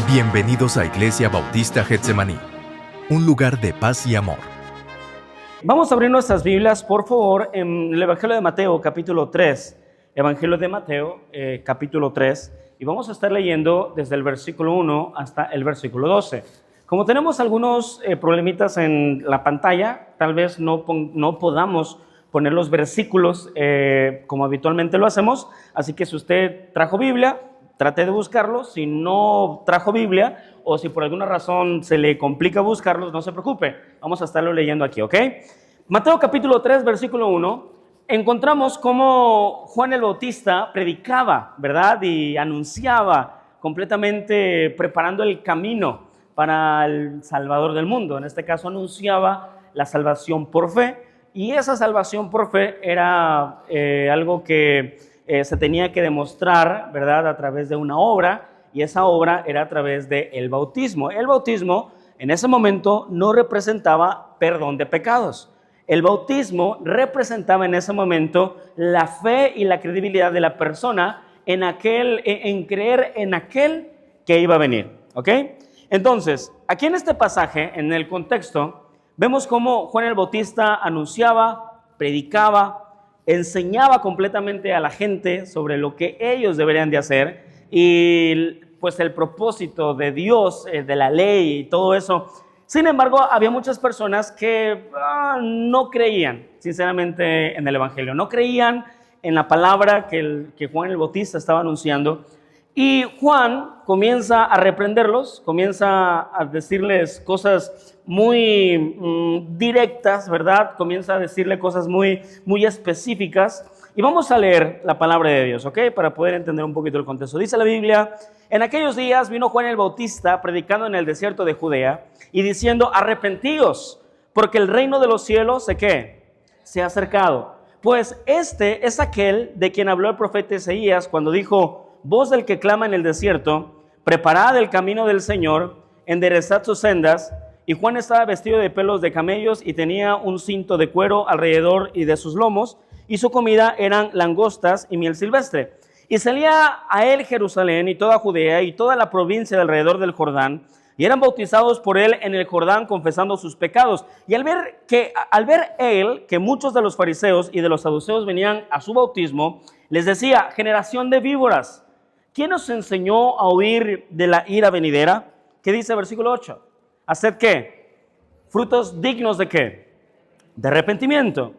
Bienvenidos a Iglesia Bautista Getsemaní, un lugar de paz y amor. Vamos a abrir nuestras Biblias, por favor, en el Evangelio de Mateo, capítulo 3. Evangelio de Mateo, capítulo 3. Y vamos a estar leyendo desde el versículo 1 hasta el versículo 12. Como tenemos algunos problemitas en la pantalla, tal vez no podamos poner los versículos como habitualmente lo hacemos. Así que si usted trajo Biblia, trate de buscarlos. Si no trajo Biblia o si por alguna razón se le complica buscarlos, no se preocupe. Vamos a estarlo leyendo aquí, ¿ok? Mateo capítulo 3, versículo 1. Encontramos cómo Juan el Bautista predicaba, ¿verdad? Y anunciaba completamente, preparando el camino para el Salvador del mundo. En este caso anunciaba la salvación por fe. Y esa salvación por fe era algo que se tenía que demostrar, ¿verdad?, a través de una obra, y esa obra era a través del bautismo. El bautismo en ese momento no representaba perdón de pecados. El bautismo representaba en ese momento la fe y la credibilidad de la persona en creer en aquel que iba a venir, ¿ok? Entonces, aquí en este pasaje, en el contexto, vemos cómo Juan el Bautista anunciaba, predicaba, enseñaba completamente a la gente sobre lo que ellos deberían de hacer y pues el propósito de Dios, de la ley y todo eso. Sin embargo, había muchas personas que no creían sinceramente en el Evangelio, no creían en la palabra que Juan el Bautista estaba anunciando. Y Juan comienza a reprenderlos, comienza a decirles cosas muy directas, ¿verdad? Comienza a decirle cosas muy específicas. Y vamos a leer la palabra de Dios, ¿ok? Para poder entender un poquito el contexto. Dice la Biblia: en aquellos días vino Juan el Bautista predicando en el desierto de Judea y diciendo: arrepentíos, porque el reino de los cielos, se ha acercado. Pues este es aquel de quien habló el profeta Isaías cuando dijo: voz del que clama en el desierto, preparad el camino del Señor, enderezad sus sendas. Y Juan estaba vestido de pelos de camellos y tenía un cinto de cuero alrededor y de sus lomos, y su comida eran langostas y miel silvestre. Y salía a él Jerusalén y toda Judea y toda la provincia de alrededor del Jordán, y eran bautizados por él en el Jordán, confesando sus pecados. Y al ver él que muchos de los fariseos y de los saduceos venían a su bautismo, les decía: generación de víboras, ¿quién os enseñó a huir de la ira venidera? ¿Qué dice el versículo 8? Haced ¿qué? Frutos dignos ¿de qué? De arrepentimiento.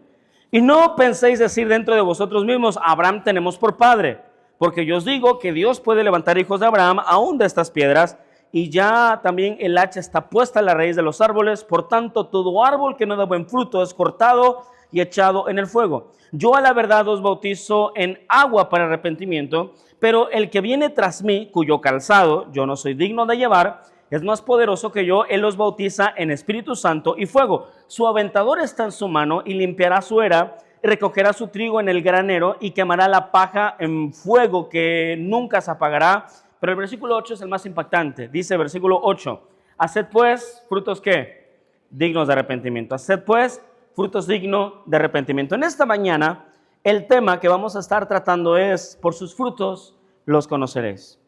Y no penséis decir dentro de vosotros mismos: Abraham tenemos por padre. Porque yo os digo que Dios puede levantar hijos de Abraham aún de estas piedras. Y ya también el hacha está puesta en la raíz de los árboles. Por tanto, todo árbol que no da buen fruto es cortado y echado en el fuego. Yo a la verdad os bautizo en agua para arrepentimiento, pero el que viene tras mí, cuyo calzado yo no soy digno de llevar, es más poderoso que yo. Él os bautiza en Espíritu Santo y fuego. Su aventador está en su mano y limpiará su era, y recogerá su trigo en el granero y quemará la paja en fuego que nunca se apagará. Pero el versículo 8 es el más impactante. Dice el versículo 8: haced pues frutos ¿qué? Dignos de arrepentimiento. Haced pues frutos dignos de arrepentimiento. En esta mañana el tema que vamos a estar tratando es: por sus frutos los conoceréis.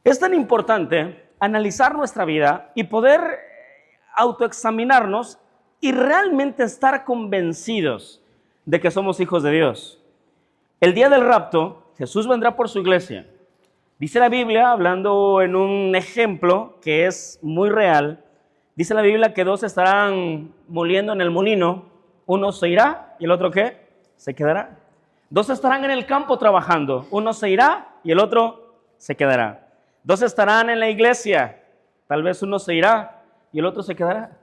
Es tan importante analizar nuestra vida y poder autoexaminarnos y realmente estar convencidos de que somos hijos de Dios. El día del rapto, Jesús vendrá por su iglesia. Dice la Biblia, hablando en un ejemplo que es muy real, dice la Biblia que dos estarán moliendo en el molino. Uno se irá y el otro ¿qué? Se quedará. Dos estarán en el campo trabajando. Uno se irá y el otro se quedará. Dos estarán en la iglesia. Tal vez uno se irá y el otro se quedará.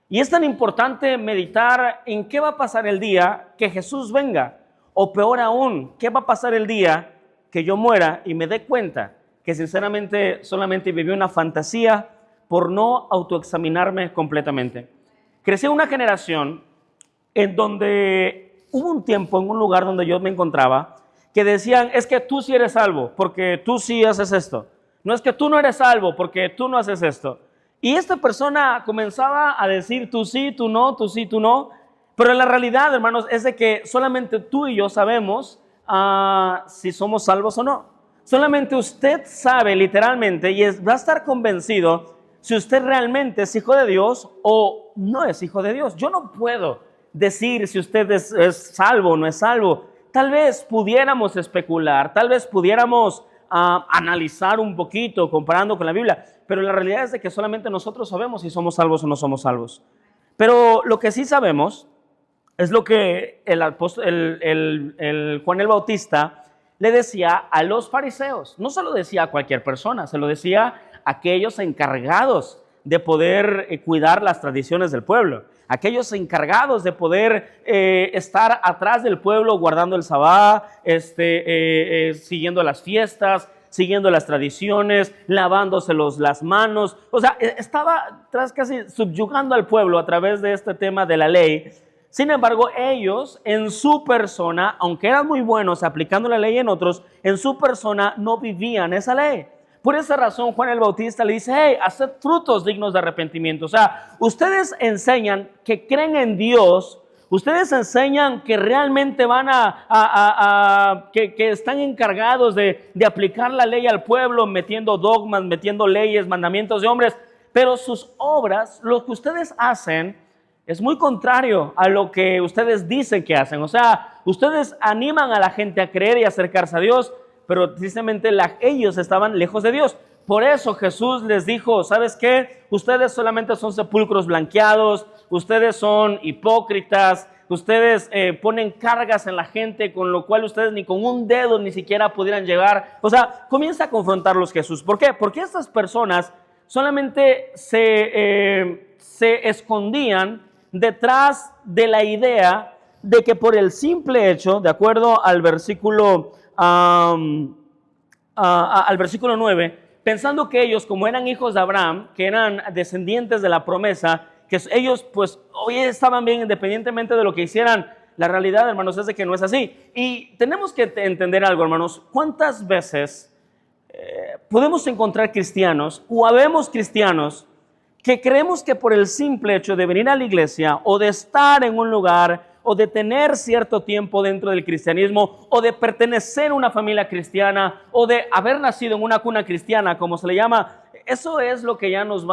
Y es tan importante meditar en qué va a pasar el día que Jesús venga. O peor aún, qué va a pasar el día que yo muera y me dé cuenta que sinceramente solamente viví una fantasía por no autoexaminarme completamente. Crecí en una generación en donde hubo un tiempo en un lugar donde yo me encontraba que decían: es que tú sí eres salvo porque tú sí haces esto. No, es que tú no eres salvo porque tú no haces esto. Y esta persona comenzaba a decir: tú sí, tú no, tú sí, tú no. Pero la realidad, hermanos, es de que solamente tú y yo sabemos si somos salvos o no. Solamente usted sabe literalmente y va a estar convencido si usted realmente es hijo de Dios o no es hijo de Dios. Yo no puedo decir si usted es salvo o no es salvo. Tal vez pudiéramos especular, tal vez pudiéramos analizar un poquito comparando con la Biblia, pero la realidad es de que solamente nosotros sabemos si somos salvos o no somos salvos. Pero lo que sí sabemos es lo que el Juan el Bautista le decía a los fariseos. No se lo decía a cualquier persona, se lo decía a aquellos encargados de poder cuidar las tradiciones del pueblo, aquellos encargados de poder estar atrás del pueblo guardando el sabá, siguiendo las fiestas, siguiendo las tradiciones, lavándose las manos. O sea, estaba casi subyugando al pueblo a través de este tema de la ley. Sin embargo, ellos en su persona, aunque eran muy buenos aplicando la ley en otros, en su persona no vivían esa ley. Por esa razón, Juan el Bautista le dice, hey, haced frutos dignos de arrepentimiento. O sea, ustedes enseñan que creen en Dios, ustedes enseñan que realmente van que están encargados de aplicar la ley al pueblo, metiendo dogmas, metiendo leyes, mandamientos de hombres, pero sus obras, lo que ustedes hacen, es muy contrario a lo que ustedes dicen que hacen. O sea, ustedes animan a la gente a creer y acercarse a Dios, pero precisamente ellos estaban lejos de Dios. Por eso Jesús les dijo, ¿sabes qué? Ustedes solamente son sepulcros blanqueados, ustedes son hipócritas, ustedes ponen cargas en la gente, con lo cual ustedes ni con un dedo ni siquiera pudieran llegar. O sea, comienza a confrontarlos Jesús. ¿Por qué? Porque estas personas solamente se escondían detrás de la idea de que por el simple hecho, de acuerdo al versículo 9, pensando que ellos, como eran hijos de Abraham, que eran descendientes de la promesa, que ellos pues hoy estaban bien independientemente de lo que hicieran. La realidad, hermanos, es de que no es así. Y tenemos que entender algo, hermanos. ¿Cuántas veces podemos encontrar cristianos o habemos cristianos que creemos que por el simple hecho de venir a la iglesia o de estar en un lugar o de tener cierto tiempo dentro del cristianismo o de pertenecer a una familia cristiana o de haber nacido en una cuna cristiana, como se le llama, eso es lo que ya nos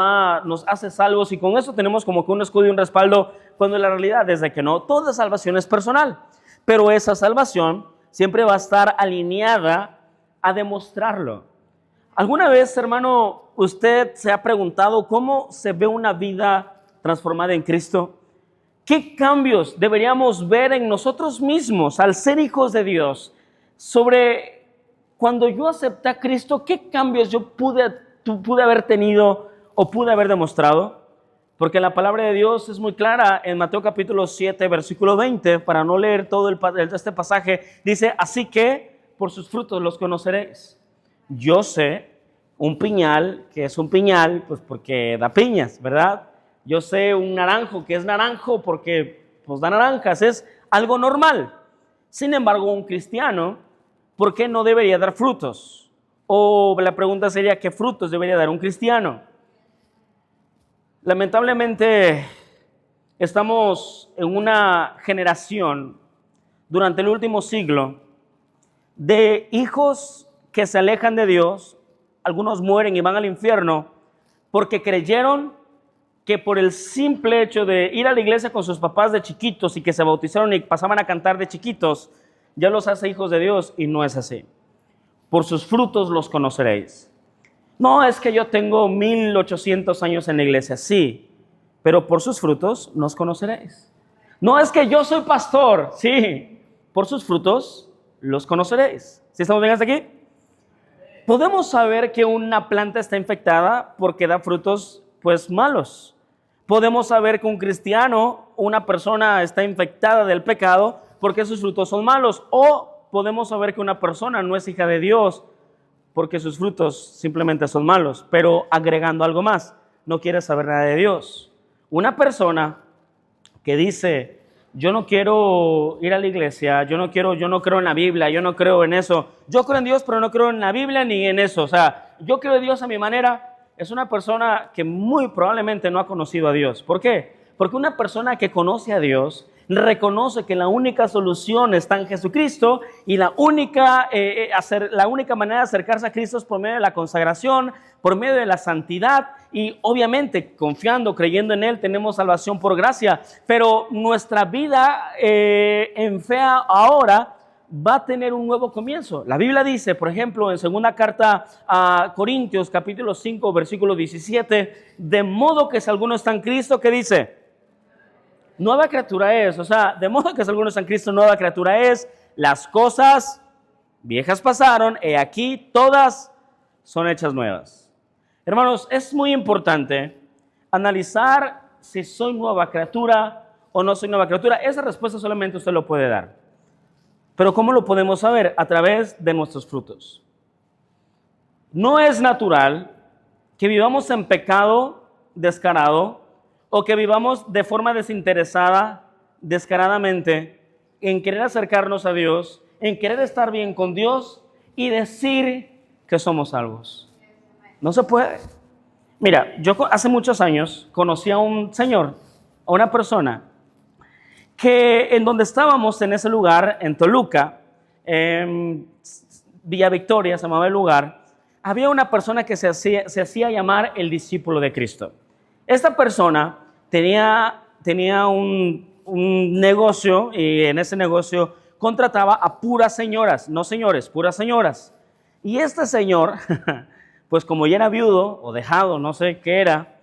hace salvos y con eso tenemos como que un escudo y un respaldo, cuando la realidad es de que no, toda salvación es personal, pero esa salvación siempre va a estar alineada a demostrarlo. ¿Alguna vez, hermano, usted se ha preguntado cómo se ve una vida transformada en Cristo? ¿Qué cambios deberíamos ver en nosotros mismos al ser hijos de Dios? Sobre cuando yo acepté a Cristo, ¿qué cambios yo pude haber tenido o pude haber demostrado? Porque la palabra de Dios es muy clara en Mateo capítulo 7, versículo 20, para no leer todo este pasaje, dice, así que por sus frutos los conoceréis. Yo sé un piñal que es un piñal, pues porque da piñas, ¿verdad? Yo sé un naranjo que es naranjo porque pues da naranjas, es algo normal. Sin embargo, un cristiano, ¿por qué no debería dar frutos? O la pregunta sería, ¿qué frutos debería dar un cristiano? Lamentablemente, estamos en una generación durante el último siglo de hijos que se alejan de Dios. Algunos mueren y van al infierno porque creyeron que por el simple hecho de ir a la iglesia con sus papás de chiquitos y que se bautizaron y pasaban a cantar de chiquitos, ya los hace hijos de Dios, y no es así. Por sus frutos los conoceréis. No, es que yo tengo 1800 años en la iglesia, sí, pero por sus frutos nos conoceréis. No, es que yo soy pastor, sí, por sus frutos los conoceréis. ¿Sí estamos bien hasta aquí? Podemos saber que una planta está infectada porque da frutos pues malos. Podemos saber que un cristiano, una persona está infectada del pecado porque sus frutos son malos. O podemos saber que una persona no es hija de Dios porque sus frutos simplemente son malos. Pero agregando algo más, no quiere saber nada de Dios. Una persona que dice, yo no quiero ir a la iglesia, yo no creo en la Biblia, yo no creo en eso. Yo creo en Dios, pero no creo en la Biblia ni en eso. O sea, yo creo en Dios a mi manera. Es una persona que muy probablemente no ha conocido a Dios. ¿Por qué? Porque una persona que conoce a Dios reconoce que la única solución está en Jesucristo y la única manera de acercarse a Cristo es por medio de la consagración, por medio de la santidad y obviamente confiando, creyendo en Él, tenemos salvación por gracia. Pero nuestra vida en fe ahora va a tener un nuevo comienzo. La Biblia dice, por ejemplo, en segunda carta a Corintios, capítulo 5, versículo 17, de modo que si alguno está en Cristo, ¿qué dice? Nueva criatura es, o sea, de modo que si alguno está en Cristo, nueva criatura es, las cosas viejas pasaron, y aquí todas son hechas nuevas. Hermanos, es muy importante analizar si soy nueva criatura o no soy nueva criatura. Esa respuesta solamente usted lo puede dar. Pero ¿cómo lo podemos saber? A través de nuestros frutos. No es natural que vivamos en pecado descarado o que vivamos de forma desinteresada, descaradamente, en querer acercarnos a Dios, en querer estar bien con Dios y decir que somos salvos. No se puede. Mira, yo hace muchos años conocí a un señor, a una persona, que en donde estábamos en ese lugar, en Toluca, Villa Victoria se llamaba el lugar, había una persona que se hacía llamar el discípulo de Cristo. Esta persona tenía un negocio y en ese negocio contrataba a puras señoras, no señores, puras señoras. Y este señor, pues como ya era viudo o dejado, no sé qué era,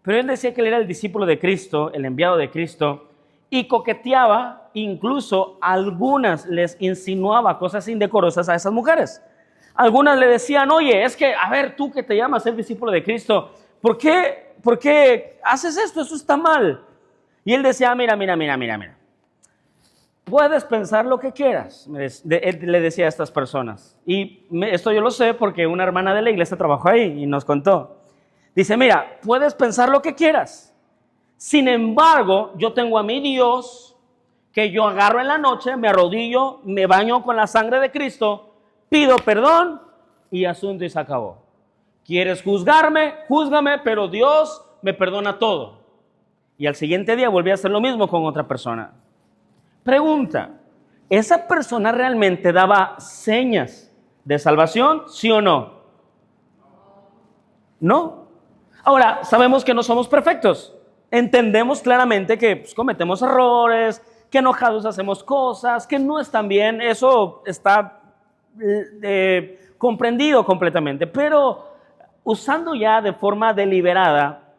pero él decía que él era el discípulo de Cristo, el enviado de Cristo, y coqueteaba, incluso algunas les insinuaba cosas indecorosas a esas mujeres. Algunas le decían, oye, es que, a ver, tú que te llamas el discípulo de Cristo, ¿por qué haces esto? Eso está mal. Y él decía, mira. Puedes pensar lo que quieras, él le decía a estas personas. Y esto yo lo sé porque una hermana de la iglesia trabajó ahí y nos contó. Dice, mira, puedes pensar lo que quieras. Sin embargo, yo tengo a mi Dios que yo agarro en la noche, me arrodillo, me baño con la sangre de Cristo, pido perdón y asunto y se acabó. ¿Quieres juzgarme? Júzgame, pero Dios me perdona todo. Y al siguiente día volví a hacer lo mismo con otra persona. Pregunta, ¿esa persona realmente daba señas de salvación? ¿Sí o no? No. Ahora, sabemos que no somos perfectos. Entendemos claramente que pues, cometemos errores, que enojados hacemos cosas, que no están bien. Eso está comprendido completamente. Pero usando ya de forma deliberada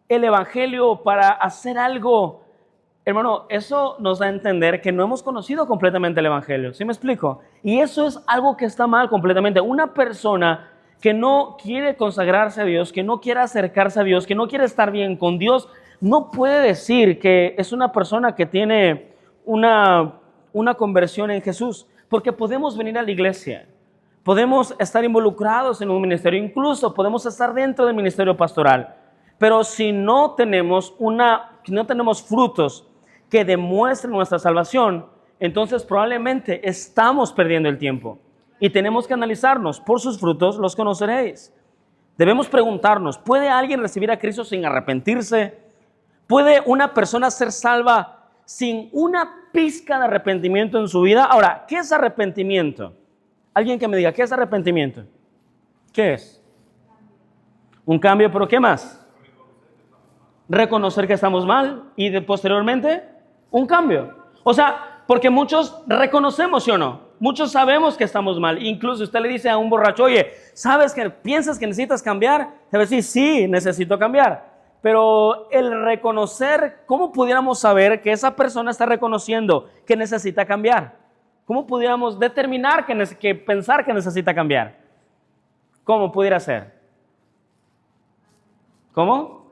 el evangelio para hacer algo, hermano, eso nos da a entender que no hemos conocido completamente el evangelio. ¿Sí me explico? Y eso es algo que está mal completamente. Una persona que no quiere consagrarse a Dios, que no quiere acercarse a Dios, que no quiere estar bien con Dios, no puede decir que es una persona que tiene una conversión en Jesús, porque podemos venir a la iglesia, podemos estar involucrados en un ministerio, incluso podemos estar dentro del ministerio pastoral, pero si no tenemos frutos que demuestren nuestra salvación, entonces probablemente estamos perdiendo el tiempo y tenemos que analizarnos. Por sus frutos los conoceréis. Debemos preguntarnos, ¿puede alguien recibir a Cristo sin arrepentirse? ¿Puede una persona ser salva sin una pizca de arrepentimiento en su vida? Ahora, ¿qué es arrepentimiento? Alguien que me diga, ¿qué es arrepentimiento? ¿Qué es? Un cambio, pero ¿qué más? Reconocer que estamos mal y posteriormente un cambio. O sea, porque muchos reconocemos, ¿sí o no? Muchos sabemos que estamos mal. Incluso usted le dice a un borracho, oye, ¿piensas que necesitas cambiar? Te va a decir, sí, necesito cambiar. Pero el reconocer, ¿cómo pudiéramos saber que esa persona está reconociendo que necesita cambiar? ¿Cómo pudiéramos determinar que pensar que necesita cambiar? ¿Cómo pudiera ser? ¿Cómo?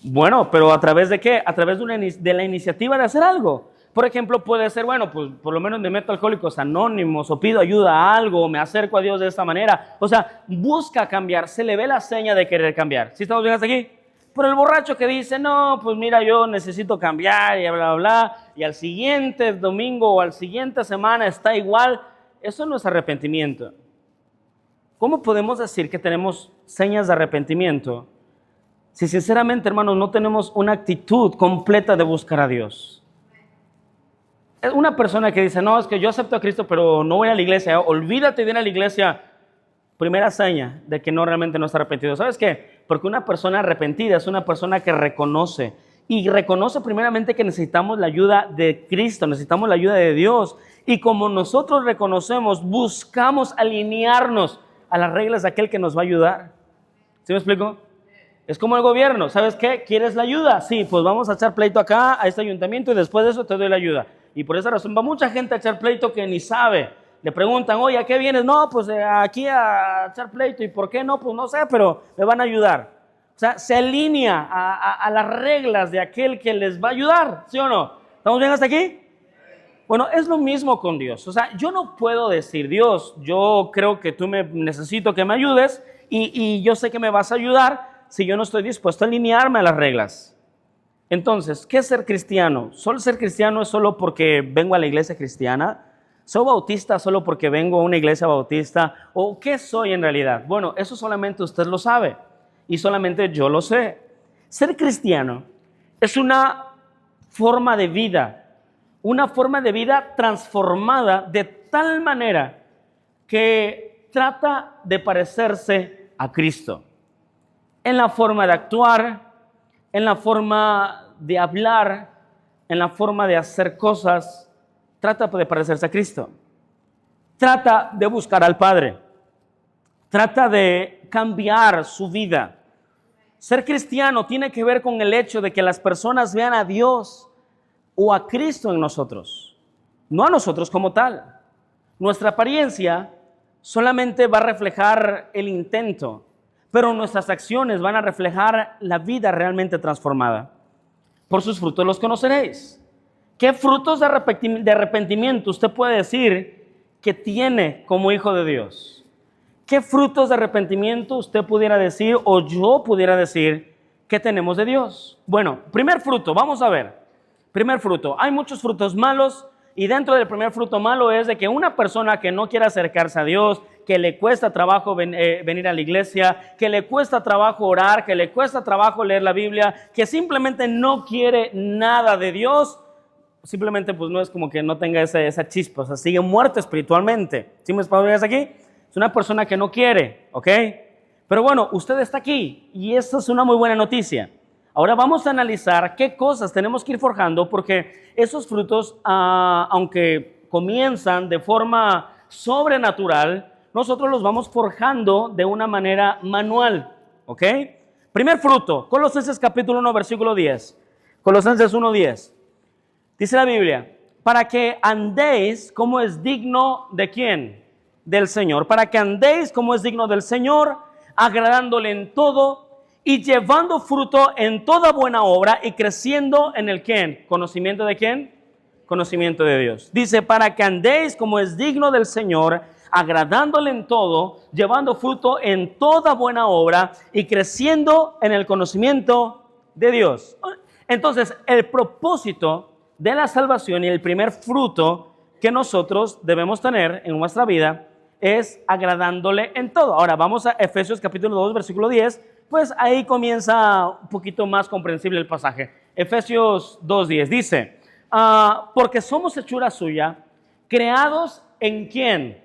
Bueno, pero ¿a través de qué? A través de la iniciativa de hacer algo. Por ejemplo, puede ser, bueno, pues por lo menos me meto a Alcohólicos Anónimos o pido ayuda a algo, o me acerco a Dios de esta manera. O sea, busca cambiar, se le ve la seña de querer cambiar. ¿Sí estamos bien hasta aquí? Pero el borracho que dice, no, pues mira, yo necesito cambiar y bla, bla, bla, y al siguiente domingo o al siguiente semana está igual, eso no es arrepentimiento. ¿Cómo podemos decir que tenemos señas de arrepentimiento si sinceramente, hermanos, no tenemos una actitud completa de buscar a Dios? Una persona que dice, no, es que yo acepto a Cristo, pero no voy a la iglesia. Olvídate de ir a la iglesia. Primera seña de que realmente no está arrepentido. ¿Sabes qué? Porque una persona arrepentida es una persona que reconoce. Y reconoce primeramente que necesitamos la ayuda de Cristo, necesitamos la ayuda de Dios. Y como nosotros reconocemos, buscamos alinearnos a las reglas de aquel que nos va a ayudar. ¿Sí me explico? Es como el gobierno. ¿Sabes qué? ¿Quieres la ayuda? Sí, pues vamos a echar pleito acá, a este ayuntamiento, y después de eso te doy la ayuda. Y por esa razón va mucha gente a echar pleito que ni sabe. Le preguntan, oye, ¿a qué vienes? No, pues aquí a echar pleito. ¿Y por qué no? Pues no sé, pero me van a ayudar. O sea, se alinea a las reglas de aquel que les va a ayudar, ¿sí o no? ¿Estamos bien hasta aquí? Bueno, es lo mismo con Dios. O sea, yo no puedo decir, Dios, yo creo que tú necesito que me ayudes y yo sé que me vas a ayudar si yo no estoy dispuesto a alinearme a las reglas. Entonces, ¿qué es ser cristiano? ¿Solo ser cristiano es solo porque vengo a la iglesia cristiana? ¿Soy bautista solo porque vengo a una iglesia bautista? ¿O qué soy en realidad? Bueno, eso solamente usted lo sabe y solamente yo lo sé. Ser cristiano es una forma de vida transformada de tal manera que trata de parecerse a Cristo. En la forma de actuar, en la forma de hablar, en la forma de hacer cosas, trata de parecerse a Cristo. Trata de buscar al Padre. Trata de cambiar su vida. Ser cristiano tiene que ver con el hecho de que las personas vean a Dios o a Cristo en nosotros, no a nosotros como tal. Nuestra apariencia solamente va a reflejar el intento, pero nuestras acciones van a reflejar la vida realmente transformada. Por sus frutos los conoceréis. ¿Qué frutos de arrepentimiento usted puede decir que tiene como hijo de Dios? ¿Qué frutos de arrepentimiento usted pudiera decir o yo pudiera decir que tenemos de Dios? Bueno, primer fruto, vamos a ver. Primer fruto, hay muchos frutos malos y dentro del primer fruto malo es de que una persona que no quiere acercarse a Dios, que le cuesta trabajo venir a la iglesia, que le cuesta trabajo orar, que le cuesta trabajo leer la Biblia, que simplemente no quiere nada de Dios, simplemente pues no es como que no tenga esa chispa, o sea, sigue muerto espiritualmente. ¿Sí me explico aquí? Es una persona que no quiere, ¿ok? Pero bueno, usted está aquí y esta es una muy buena noticia. Ahora vamos a analizar qué cosas tenemos que ir forjando porque esos frutos, aunque comienzan de forma sobrenatural, nosotros los vamos forjando de una manera manual, ¿ok? Primer fruto, Colosenses capítulo 1, versículo 10. Colosenses 1:10. Dice la Biblia, para que andéis como es digno de ¿quién? Del Señor. Para que andéis como es digno del Señor, agradándole en todo y llevando fruto en toda buena obra y creciendo en el ¿quién? ¿Conocimiento de quién? Conocimiento de Dios. Dice, para que andéis como es digno del Señor, agradándole en todo, llevando fruto en toda buena obra y creciendo en el conocimiento de Dios. Entonces, el propósito de la salvación y el primer fruto que nosotros debemos tener en nuestra vida es agradándole en todo. Ahora, vamos a Efesios capítulo 2, versículo 10, pues ahí comienza un poquito más comprensible el pasaje. Efesios 2:10 dice, porque somos hechura suya, creados ¿en quién?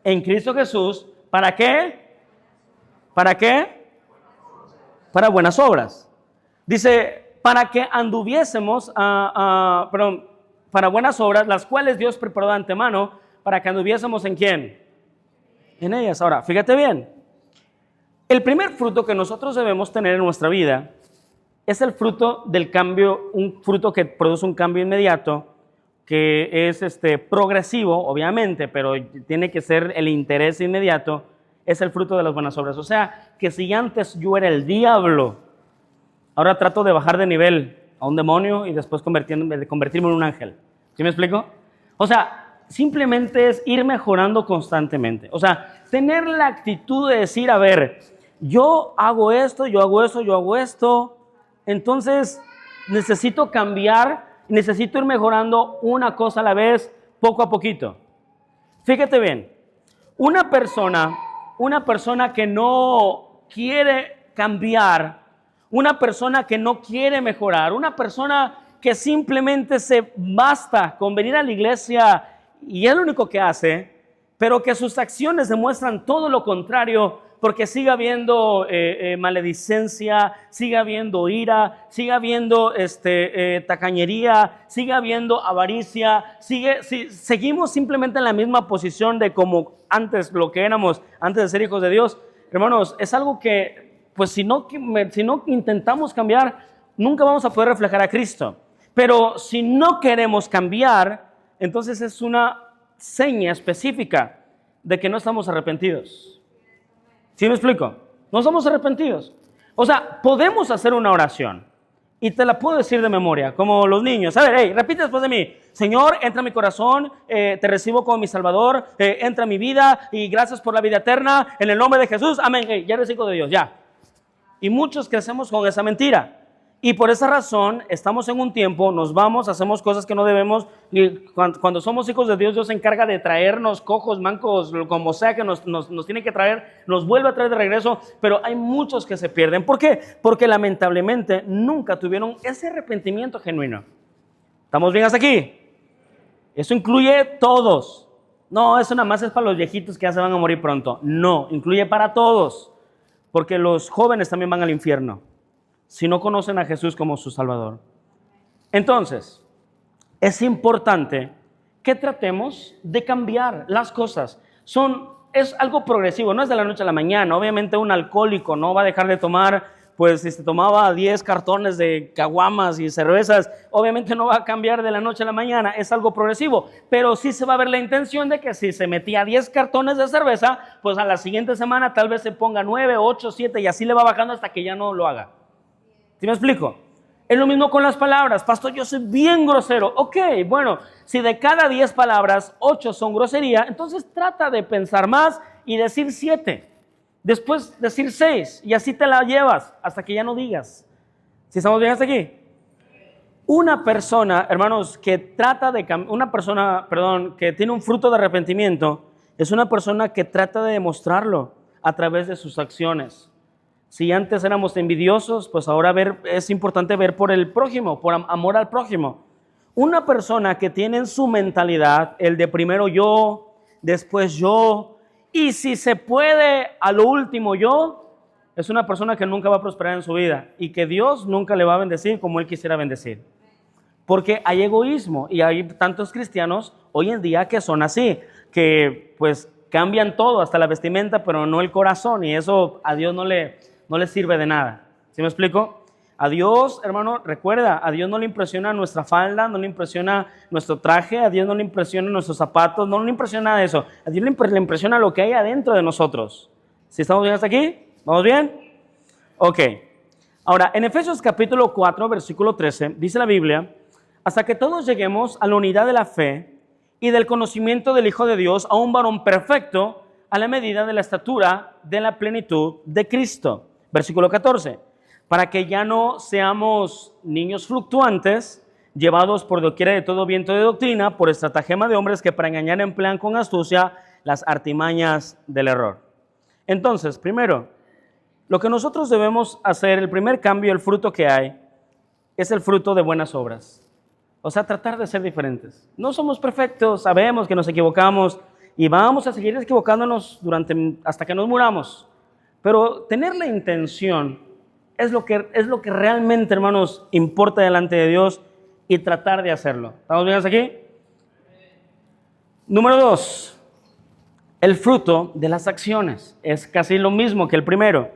En Cristo Jesús. ¿Para qué? ¿Para qué? Para buenas obras. Dice, para que anduviésemos, para buenas obras, las cuales Dios preparó de antemano, para que anduviésemos ¿en quién? En ellas. Ahora, fíjate bien. El primer fruto que nosotros debemos tener en nuestra vida es el fruto del cambio, un fruto que produce un cambio inmediato, que es progresivo, obviamente, pero tiene que ser el interés inmediato, es el fruto de las buenas obras. O sea, que si antes yo era el diablo, ahora trato de bajar de nivel a un demonio y después convertirme en un ángel. ¿Sí me explico? O sea, simplemente es ir mejorando constantemente. O sea, tener la actitud de decir, a ver, yo hago esto, yo hago eso, yo hago esto. Entonces, necesito cambiar, necesito ir mejorando una cosa a la vez, poco a poquito. Fíjate bien, una persona que no quiere cambiar, una persona que no quiere mejorar, una persona que simplemente se basta con venir a la iglesia y es lo único que hace, pero que sus acciones demuestran todo lo contrario, porque sigue habiendo maledicencia, sigue habiendo ira, sigue habiendo tacañería, sigue habiendo avaricia, seguimos simplemente en la misma posición de como antes, lo que éramos antes de ser hijos de Dios. Hermanos, es algo que, pues si no intentamos cambiar, nunca vamos a poder reflejar a Cristo. Pero si no queremos cambiar, entonces es una seña específica de que no estamos arrepentidos. ¿Sí me explico? No somos arrepentidos. O sea, podemos hacer una oración y te la puedo decir de memoria, como los niños. A ver, hey, repite después de mí. Señor, entra a mi corazón, te recibo como mi Salvador, entra a mi vida y gracias por la vida eterna, en el nombre de Jesús, amén. Hey, ya eres hijo de Dios, ya. Y muchos crecemos con esa mentira. Y por esa razón estamos en un tiempo, nos vamos, hacemos cosas que no debemos. Y cuando somos hijos de Dios, Dios se encarga de traernos cojos, mancos, como sea que nos tiene que traer, nos vuelve a traer de regreso. Pero hay muchos que se pierden. ¿Por qué? Porque lamentablemente nunca tuvieron ese arrepentimiento genuino. ¿Estamos bien hasta aquí? Eso incluye todos. No, eso nada más es para los viejitos que ya se van a morir pronto. No, incluye para todos. Porque los jóvenes también van al infierno si no conocen a Jesús como su Salvador. Entonces, es importante que tratemos de cambiar las cosas. Es algo progresivo, no es de la noche a la mañana. Obviamente un alcohólico no va a dejar de tomar, pues si se tomaba 10 cartones de caguamas y cervezas, obviamente no va a cambiar de la noche a la mañana, es algo progresivo. Pero sí se va a ver la intención de que si se metía 10 cartones de cerveza, pues a la siguiente semana tal vez se ponga 9, 8, 7 y así le va bajando hasta que ya no lo haga. ¿Sí me explico? Es lo mismo con las palabras. Pastor, yo soy bien grosero. Ok, bueno, si de cada 10 palabras, 8 son grosería, entonces trata de pensar más y decir 7. Después decir 6 y así te la llevas hasta que ya no digas. ¿Sí estamos bien hasta aquí? Una persona, hermanos, que que tiene un fruto de arrepentimiento, es una persona que trata de demostrarlo a través de sus acciones. Si antes éramos envidiosos, pues ahora es importante ver por el prójimo, por amor al prójimo. Una persona que tiene en su mentalidad el de primero yo, después yo, y si se puede a lo último yo, es una persona que nunca va a prosperar en su vida y que Dios nunca le va a bendecir como Él quisiera bendecir. Porque hay egoísmo y hay tantos cristianos hoy en día que son así, que pues cambian todo, hasta la vestimenta, pero no el corazón, y eso a Dios no le sirve de nada. ¿Sí me explico? A Dios, hermano, recuerda, a Dios no le impresiona nuestra falda, no le impresiona nuestro traje, a Dios no le impresiona nuestros zapatos, no le impresiona nada de eso. A Dios le impresiona lo que hay adentro de nosotros. ¿Sí estamos bien hasta aquí? ¿Vamos bien? Ok. Ahora, en Efesios capítulo 4, versículo 13, dice la Biblia, hasta que todos lleguemos a la unidad de la fe y del conocimiento del Hijo de Dios, a un varón perfecto, a la medida de la estatura de la plenitud de Cristo. Versículo 14, para que ya no seamos niños fluctuantes, llevados por doquiera de todo viento de doctrina, por estratagema de hombres que para engañar emplean con astucia las artimañas del error. Entonces, primero, lo que nosotros debemos hacer, el primer cambio, el fruto que hay, es el fruto de buenas obras. O sea, tratar de ser diferentes. No somos perfectos, sabemos que nos equivocamos y vamos a seguir equivocándonos hasta que nos muramos. Pero tener la intención es lo que realmente, hermanos, importa delante de Dios y tratar de hacerlo. ¿Estamos bien hasta aquí? Número 2, el fruto de las acciones. Es casi lo mismo que el primero,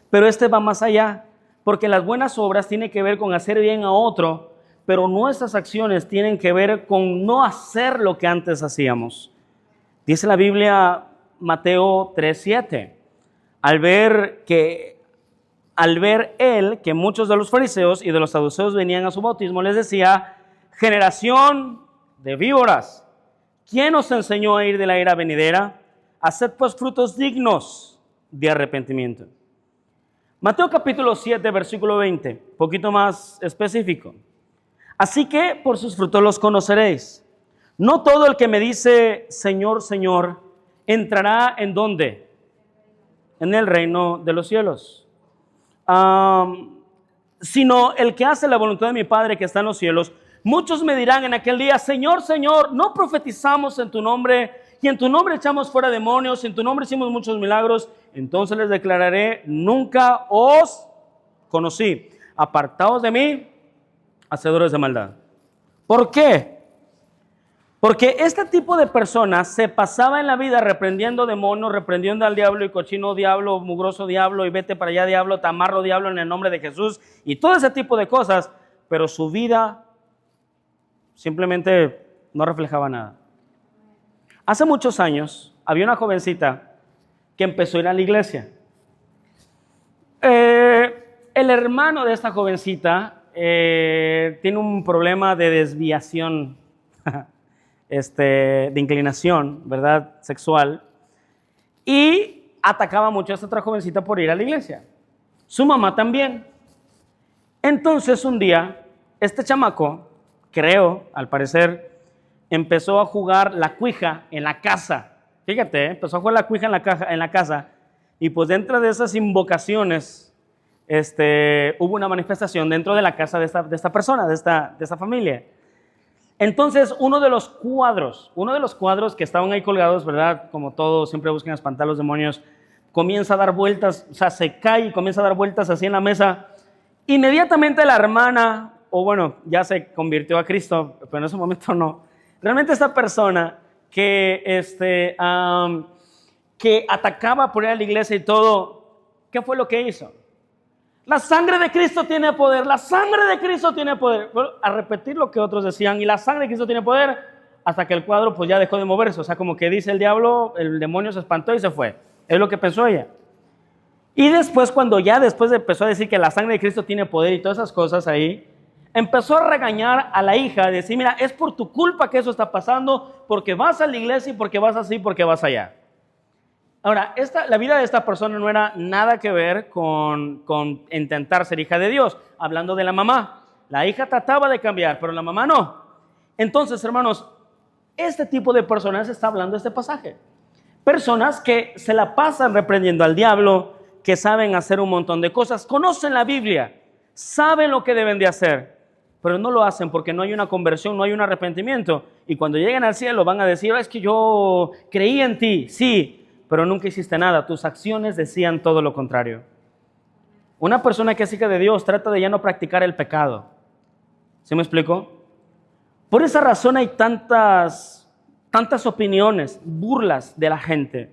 pero este va más allá, porque las buenas obras tienen que ver con hacer bien a otro, pero nuestras acciones tienen que ver con no hacer lo que antes hacíamos. Dice la Biblia, Mateo 3:7. Al ver él que muchos de los fariseos y de los saduceos venían a su bautismo, les decía, generación de víboras, ¿quién os enseñó a ir de la ira venidera? Haced pues frutos dignos de arrepentimiento. Mateo capítulo 7, versículo 20, poquito más específico. Así que por sus frutos los conoceréis. No todo el que me dice, Señor, Señor, entrará ¿en dónde? En el reino de los cielos. sino el que hace la voluntad de mi Padre que está en los cielos. Muchos me dirán en aquel día, Señor, Señor, ¿no profetizamos en tu nombre? Y en tu nombre echamos fuera demonios, en tu nombre hicimos muchos milagros. Entonces les declararé, nunca os conocí. Apartaos de mí, hacedores de maldad. ¿Por qué? Porque este tipo de personas se pasaba en la vida reprendiendo demonios, reprendiendo al diablo y cochino diablo, mugroso diablo y vete para allá diablo, tamarro diablo en el nombre de Jesús y todo ese tipo de cosas, pero su vida simplemente no reflejaba nada. Hace muchos años había una jovencita que empezó a ir a la iglesia. El hermano de esta jovencita tiene un problema de desviación, de inclinación, ¿verdad? Sexual. Y atacaba mucho a esta otra jovencita por ir a la iglesia. Su mamá también. Entonces un día, este chamaco, creo, al parecer, empezó a jugar la cuija en la casa. Fíjate, empezó a jugar la cuija en la casa. Y pues dentro de esas invocaciones, hubo una manifestación dentro de la casa de esta persona, de esta familia. Entonces, uno de los cuadros que estaban ahí colgados, ¿verdad? Como todos siempre buscan espantar a los demonios, comienza a dar vueltas, o sea, se cae y comienza a dar vueltas así en la mesa. Inmediatamente la hermana, o bueno, ya se convirtió a Cristo, pero en ese momento no. Realmente esta persona que atacaba por ir a la iglesia y todo, ¿qué fue lo que hizo? La sangre de Cristo tiene poder, la sangre de Cristo tiene poder. Bueno, a repetir lo que otros decían, y la sangre de Cristo tiene poder, hasta que el cuadro pues ya dejó de moverse. O sea, como que dice el diablo, el demonio se espantó y se fue. Es lo que pensó ella. Y después, después empezó a decir que la sangre de Cristo tiene poder y todas esas cosas ahí, empezó a regañar a la hija, a decir, mira, es por tu culpa que eso está pasando, porque vas a la iglesia y porque vas así, porque vas allá. Ahora, la vida de esta persona no era nada que ver con intentar ser hija de Dios. Hablando de la mamá, la hija trataba de cambiar, pero la mamá no. Entonces, hermanos, este tipo de personas está hablando este pasaje. Personas que se la pasan reprendiendo al diablo, que saben hacer un montón de cosas, conocen la Biblia, saben lo que deben de hacer, pero no lo hacen porque no hay una conversión, no hay un arrepentimiento. Y cuando lleguen al cielo van a decir, es que yo creí en ti, sí, pero nunca hiciste nada, tus acciones decían todo lo contrario. Una persona que es hija de Dios trata de ya no practicar el pecado. ¿Sí me explico? Por esa razón hay tantas opiniones, burlas de la gente.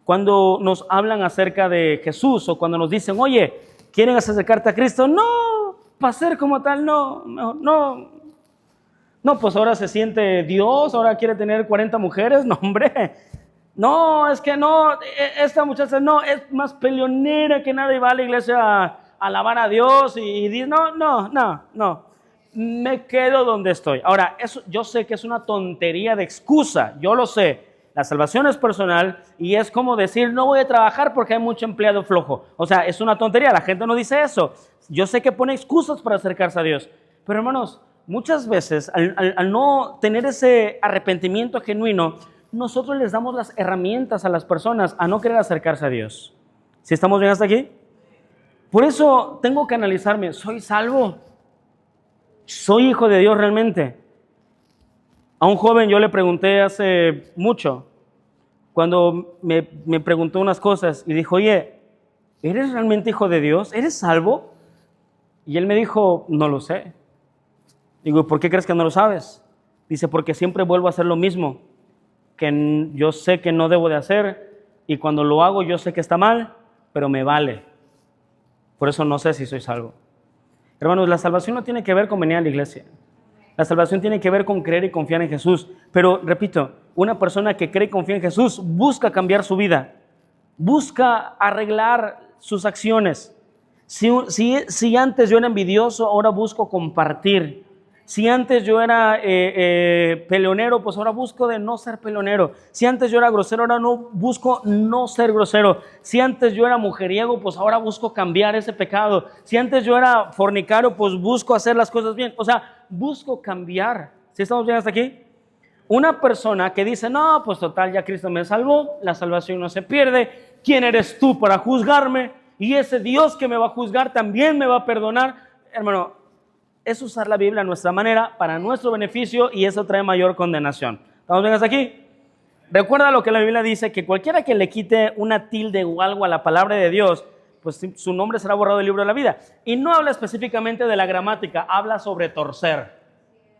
Cuando nos hablan acerca de Jesús o cuando nos dicen, oye, ¿quieren acercarte a Cristo? No, para ser como tal, no. No, pues ahora se siente Dios, ahora quiere tener 40 mujeres, no, hombre. No, es que no, esta muchacha no, es más peleonera que nada y va a la iglesia a alabar a Dios y dice, no, me quedo donde estoy. Ahora, eso yo sé que es una tontería de excusa, yo lo sé. La salvación es personal y es como decir, no voy a trabajar porque hay mucho empleado flojo. O sea, es una tontería, la gente no dice eso. Yo sé que pone excusas para acercarse a Dios. Pero hermanos, muchas veces al no tener ese arrepentimiento genuino, nosotros les damos las herramientas a las personas a no querer acercarse a Dios. ¿Sí estamos bien hasta aquí? Por eso tengo que analizarme, ¿soy salvo? ¿Soy hijo de Dios realmente? A un joven yo le pregunté hace mucho, cuando me preguntó unas cosas y dijo, oye, ¿eres realmente hijo de Dios? ¿Eres salvo? Y él me dijo, no lo sé. Digo, ¿por qué crees que no lo sabes? Dice, porque siempre vuelvo a hacer lo mismo, que yo sé que no debo de hacer y cuando lo hago yo sé que está mal, pero me vale. Por eso no sé si soy salvo. Hermanos, la salvación no tiene que ver con venir a la iglesia. La salvación tiene que ver con creer y confiar en Jesús. Pero, repito, una persona que cree y confía en Jesús busca cambiar su vida, busca arreglar sus acciones. Si antes yo era envidioso, ahora busco compartir. Si antes yo era peleonero, pues ahora busco de no ser peleonero. Si antes yo era grosero, ahora busco no ser grosero. Si antes yo era mujeriego, pues ahora busco cambiar ese pecado. Si antes yo era fornicario, pues busco hacer las cosas bien. O sea, busco cambiar. ¿Sí estamos bien hasta aquí? Una persona que dice, no, pues total, ya Cristo me salvó, la salvación no se pierde. ¿Quién eres tú para juzgarme? Y ese Dios que me va a juzgar también me va a perdonar. hermano, es usar la Biblia a nuestra manera, para nuestro beneficio, y eso trae mayor condenación. ¿Estamos bien hasta aquí? Recuerda lo que la Biblia dice, que cualquiera que le quite una tilde o algo a la palabra de Dios, pues su nombre será borrado del libro de la vida. Y no habla específicamente de la gramática, habla sobre torcer.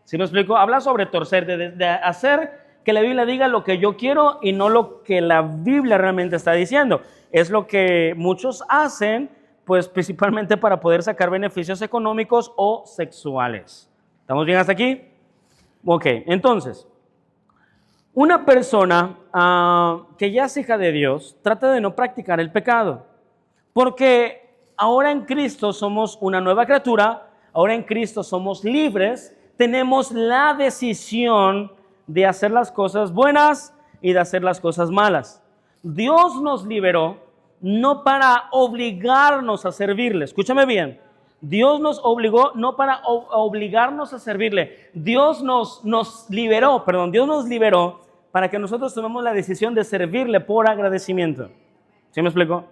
¿Sí me explico? Habla sobre torcer, de hacer que la Biblia diga lo que yo quiero y no lo que la Biblia realmente está diciendo. Es lo que muchos hacen, pues principalmente para poder sacar beneficios económicos o sexuales. ¿Estamos bien hasta aquí? Ok, entonces, una persona que ya es hija de Dios trata de no practicar el pecado, porque ahora en Cristo somos una nueva criatura, ahora en Cristo somos libres, tenemos la decisión de hacer las cosas buenas y de hacer las cosas malas. Dios nos liberó no para obligarnos a servirle, escúchame bien, Dios nos obligó no para obligarnos a servirle, Dios nos liberó para que nosotros tomemos la decisión de servirle por agradecimiento. ¿Sí me explico?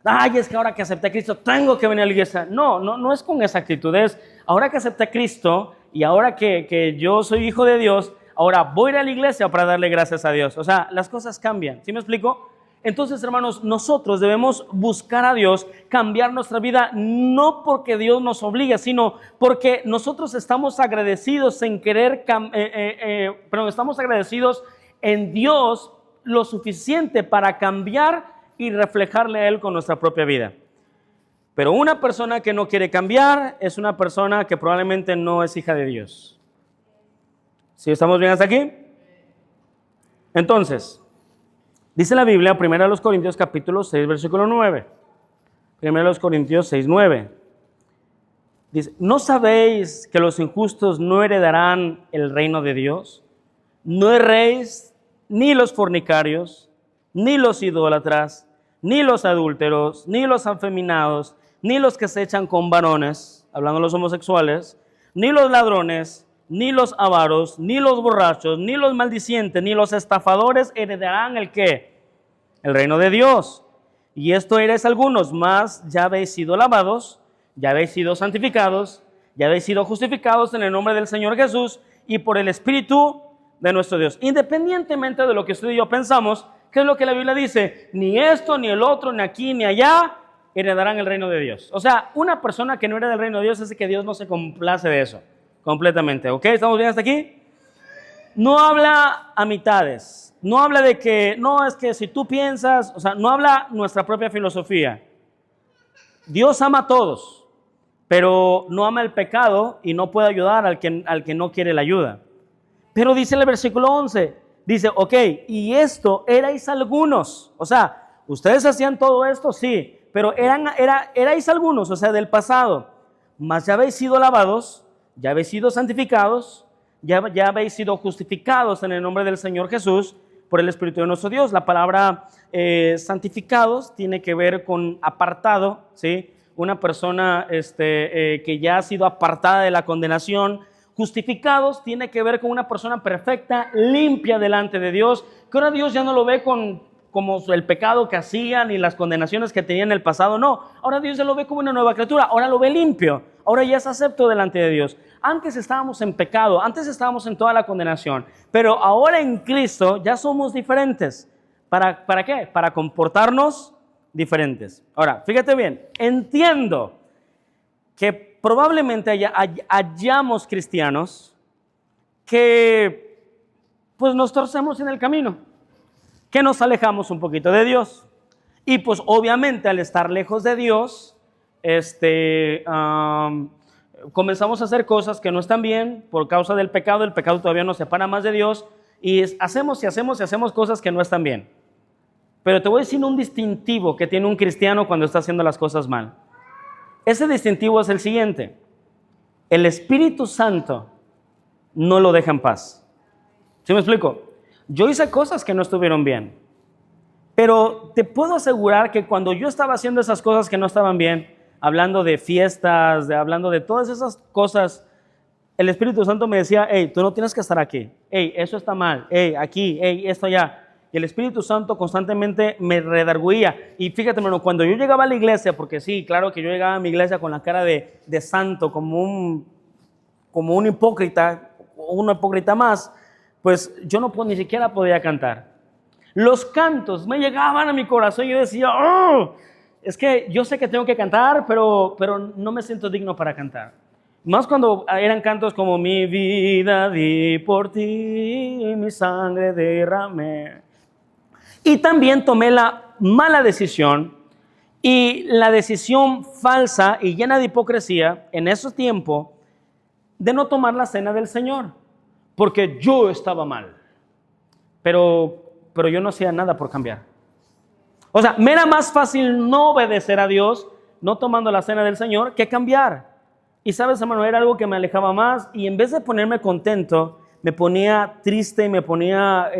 Ay, es que ahora que acepté a Cristo tengo que venir a la iglesia. No es con esa actitud, es ahora que acepté a Cristo y ahora que yo soy hijo de Dios, ahora voy a ir a la iglesia para darle gracias a Dios. O sea, las cosas cambian. ¿Sí me explico? Entonces, hermanos, nosotros debemos buscar a Dios, cambiar nuestra vida, no porque Dios nos obliga, sino porque nosotros estamos agradecidos estamos agradecidos en Dios lo suficiente para cambiar y reflejarle a Él con nuestra propia vida. Pero una persona que no quiere cambiar es una persona que probablemente no es hija de Dios. ¿Sí estamos bien hasta aquí? Entonces, dice la Biblia, 1 Corintios capítulo 6, versículo 9. 1 Corintios 6, 9. Dice, ¿no sabéis que los injustos no heredarán el reino de Dios? No erréis ni los fornicarios, ni los idólatras, ni los adúlteros, ni los afeminados, ni los que se echan con varones, hablando de los homosexuales, ni los ladrones, ni los avaros, ni los borrachos, ni los maldicientes, ni los estafadores heredarán ¿el qué? El reino de Dios. Y esto eres algunos, mas ya habéis sido lavados, ya habéis sido santificados, ya habéis sido justificados en el nombre del Señor Jesús y por el Espíritu de nuestro Dios. Independientemente de lo que usted y yo pensamos, ¿qué es lo que la Biblia dice? Ni esto, ni el otro, ni aquí, ni allá heredarán el reino de Dios. O sea, una persona que no hereda el reino de Dios es que Dios no se complace de eso, completamente. ¿Ok? ¿Estamos bien hasta aquí? No habla a mitades, no habla de que, no, es que si tú piensas, o sea, no habla nuestra propia filosofía. Dios ama a todos, pero no ama el pecado y no puede ayudar al que no quiere la ayuda. Pero dice el versículo 11, dice, ok, y esto erais algunos, o sea, ustedes hacían todo esto, sí, pero erais algunos, o sea, del pasado, mas ya habéis sido lavados, ya habéis sido santificados, ya habéis sido justificados en el nombre del Señor Jesús por el Espíritu de nuestro Dios. La palabra santificados tiene que ver con apartado, ¿sí? Una persona que ya ha sido apartada de la condenación. Justificados tiene que ver con una persona perfecta, limpia delante de Dios, que ahora Dios ya no lo ve como el pecado que hacían y las condenaciones que tenían en el pasado, no. Ahora Dios ya lo ve como una nueva criatura, ahora lo ve limpio, ahora ya es acepto delante de Dios. Antes estábamos en pecado, antes estábamos en toda la condenación, pero ahora en Cristo ya somos diferentes. ¿Para qué? Para comportarnos diferentes. Ahora, fíjate bien, entiendo que probablemente hayamos cristianos que pues nos torcemos en el camino, que nos alejamos un poquito de Dios. Y pues obviamente al estar lejos de Dios, comenzamos a hacer cosas que no están bien por causa del pecado. El pecado todavía nos separa más de Dios y hacemos cosas que no están bien. Pero te voy a decir un distintivo que tiene un cristiano cuando está haciendo las cosas mal. Ese distintivo es el siguiente: el Espíritu Santo no lo deja en paz. ¿Sí me explico? Yo hice cosas que no estuvieron bien, pero te puedo asegurar que cuando yo estaba haciendo esas cosas que no estaban bien, hablando de fiestas, hablando de todas esas cosas, el Espíritu Santo me decía, hey, tú no tienes que estar aquí, hey, eso está mal, hey, aquí, hey, esto allá. y el Espíritu Santo constantemente me redarguía. Y fíjate, hermano, cuando yo llegaba a la iglesia, porque sí, claro que yo llegaba a mi iglesia con la cara de santo, como un hipócrita, una hipócrita más, pues yo ni siquiera podía cantar. Los cantos me llegaban a mi corazón y yo decía, ¡oh! Es que yo sé que tengo que cantar, pero no me siento digno para cantar. Más cuando eran cantos como mi vida di por ti, mi sangre derramé. Y también tomé la mala decisión y la decisión falsa y llena de hipocresía en ese tiempo de no tomar la cena del Señor, porque yo estaba mal, pero yo no hacía nada por cambiar. O sea, me era más fácil no obedecer a Dios, no tomando la cena del Señor, que cambiar. Y sabes, hermano, era algo que me alejaba más, y en vez de ponerme contento, me ponía triste y me ponía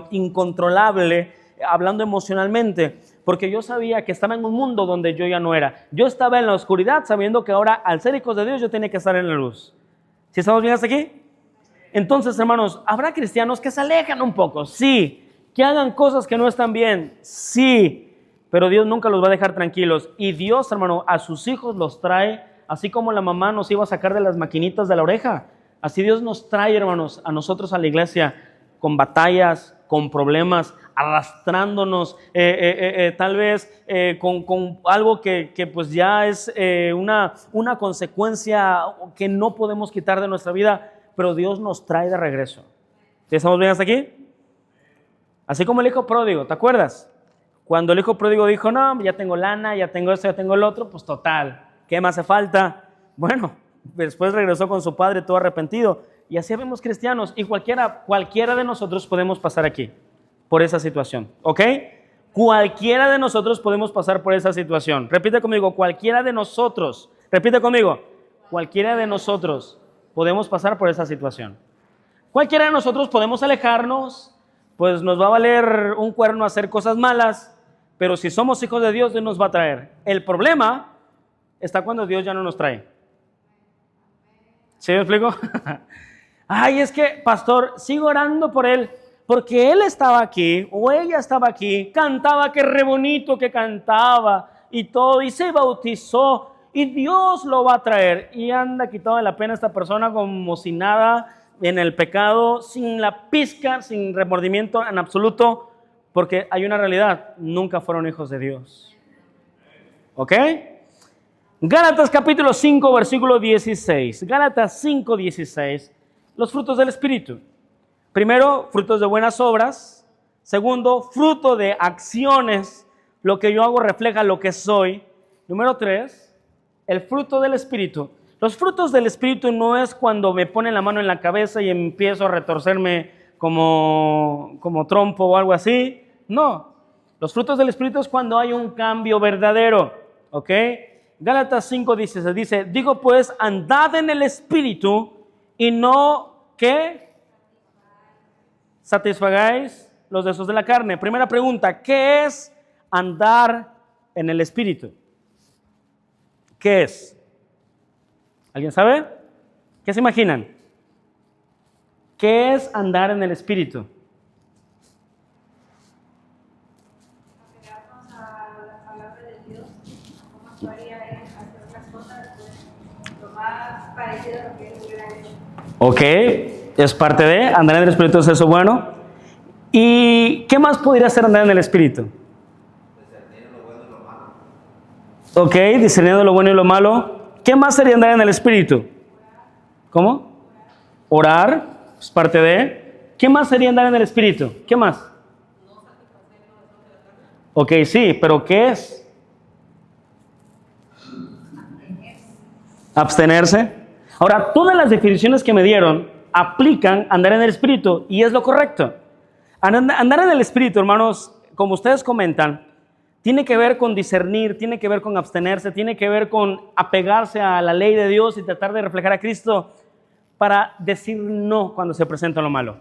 incontrolable, hablando emocionalmente, porque yo sabía que estaba en un mundo donde yo ya no era. Yo estaba en la oscuridad, sabiendo que ahora, al ser hijos de Dios, yo tenía que estar en la luz. ¿Sí estamos bien hasta aquí? Entonces, hermanos, ¿habrá cristianos que se alejan un poco? Sí. ¿Que hagan cosas que no están bien? Sí. Pero Dios nunca los va a dejar tranquilos. Y Dios, hermano, a sus hijos los trae, así como la mamá nos iba a sacar de las maquinitas de la oreja. Así Dios nos trae, hermanos, a nosotros a la iglesia con batallas, con problemas, arrastrándonos, tal vez con algo que pues ya es una consecuencia que no podemos quitar de nuestra vida, pero Dios nos trae de regreso. ¿Sí estamos bien hasta aquí? Así como el hijo pródigo, ¿te acuerdas? Cuando el hijo pródigo dijo, no, ya tengo lana, ya tengo esto, ya tengo el otro, pues total, ¿qué me hace falta? Bueno, después regresó con su padre todo arrepentido. Y así vemos cristianos, y cualquiera de nosotros podemos pasar aquí, por esa situación, ¿ok? Cualquiera de nosotros podemos pasar por esa situación. Repite conmigo, cualquiera de nosotros. Repite conmigo, cualquiera de nosotros podemos pasar por esa situación. Cualquiera de nosotros podemos alejarnos, pues nos va a valer un cuerno hacer cosas malas, pero si somos hijos de Dios, Dios nos va a traer. El problema está cuando Dios ya no nos trae. ¿Sí me explico? Ay, es que, pastor, sigo orando por él, porque él estaba aquí, o ella estaba aquí, cantaba, que re bonito que cantaba, y todo, y se bautizó, y Dios lo va a traer, y anda quitado de la pena esta persona como si nada, en el pecado, sin la pizca, sin remordimiento en absoluto, porque hay una realidad, nunca fueron hijos de Dios. ¿Ok? Gálatas capítulo 5, versículo 16. Gálatas 5, 16. Los frutos del Espíritu. Primero, frutos de buenas obras. Segundo, fruto de acciones. Lo que yo hago refleja lo que soy. Número 3, el fruto del Espíritu. Los frutos del Espíritu no es cuando me ponen la mano en la cabeza y empiezo a retorcerme como trompo o algo así. No. Los frutos del Espíritu es cuando hay un cambio verdadero. ¿Ok? Gálatas 5 dice, digo pues, andad en el Espíritu y no, ¿qué? Satisfagáis los deseos de la carne. Primera pregunta, ¿qué es andar en el Espíritu? ¿Qué es? ¿Alguien sabe? ¿Qué se imaginan? ¿Qué es andar en el Espíritu? Apegarnos a la palabra de Dios, cómo actuaría Él, hacer las cosas lo más parecido a lo que Él hubiera hecho. Ok, es parte de andar en el Espíritu, es eso bueno. ¿Y qué más podría ser andar en el Espíritu? Discerniendo lo bueno y lo malo. Ok, discerniendo lo bueno y lo malo. ¿Qué más sería andar en el Espíritu? ¿Cómo? Orar, es parte de. ¿Qué más sería andar en el Espíritu? ¿Qué más? Ok, sí, pero ¿qué es? Abstenerse. Ahora, todas las definiciones que me dieron aplican andar en el Espíritu y es lo correcto. Andar en el Espíritu, hermanos, como ustedes comentan, tiene que ver con discernir, tiene que ver con abstenerse, tiene que ver con apegarse a la ley de Dios y tratar de reflejar a Cristo para decir no cuando se presenta lo malo.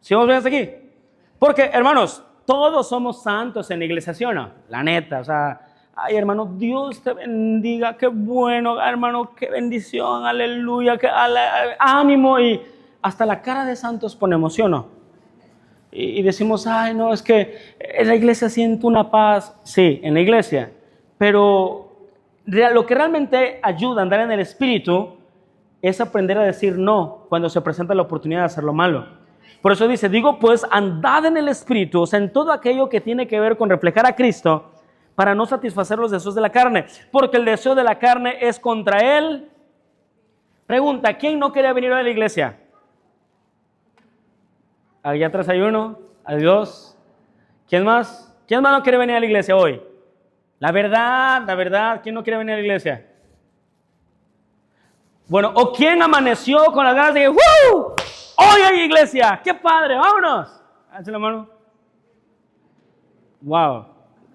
¿Sí vamos bien hasta aquí? Porque, hermanos, todos somos santos en la iglesia, ¿sí o no? La neta, o sea, ay, hermano, Dios te bendiga, qué bueno, hermano, qué bendición, aleluya, ánimo, y hasta la cara de santos ponemos, ¿sí o no? y decimos, ay, no, es que en la iglesia siento una paz. Sí, en la iglesia. Pero lo que realmente ayuda a andar en el Espíritu es aprender a decir no cuando se presenta la oportunidad de hacer lo malo. Por eso dice, digo pues, andad en el Espíritu, o sea, en todo aquello que tiene que ver con reflejar a Cristo, para no satisfacer los deseos de la carne, porque el deseo de la carne es contra él. Pregunta, ¿quién no quería venir a la iglesia? Allá atrás hay uno, hay dos. ¿Quién más? ¿Quién más no quiere venir a la iglesia hoy? La verdad, ¿quién no quiere venir a la iglesia? Bueno, ¿o quién amaneció con las ganas de que ¡woo! Hoy hay iglesia, qué padre, vámonos? Háganse la mano. Wow,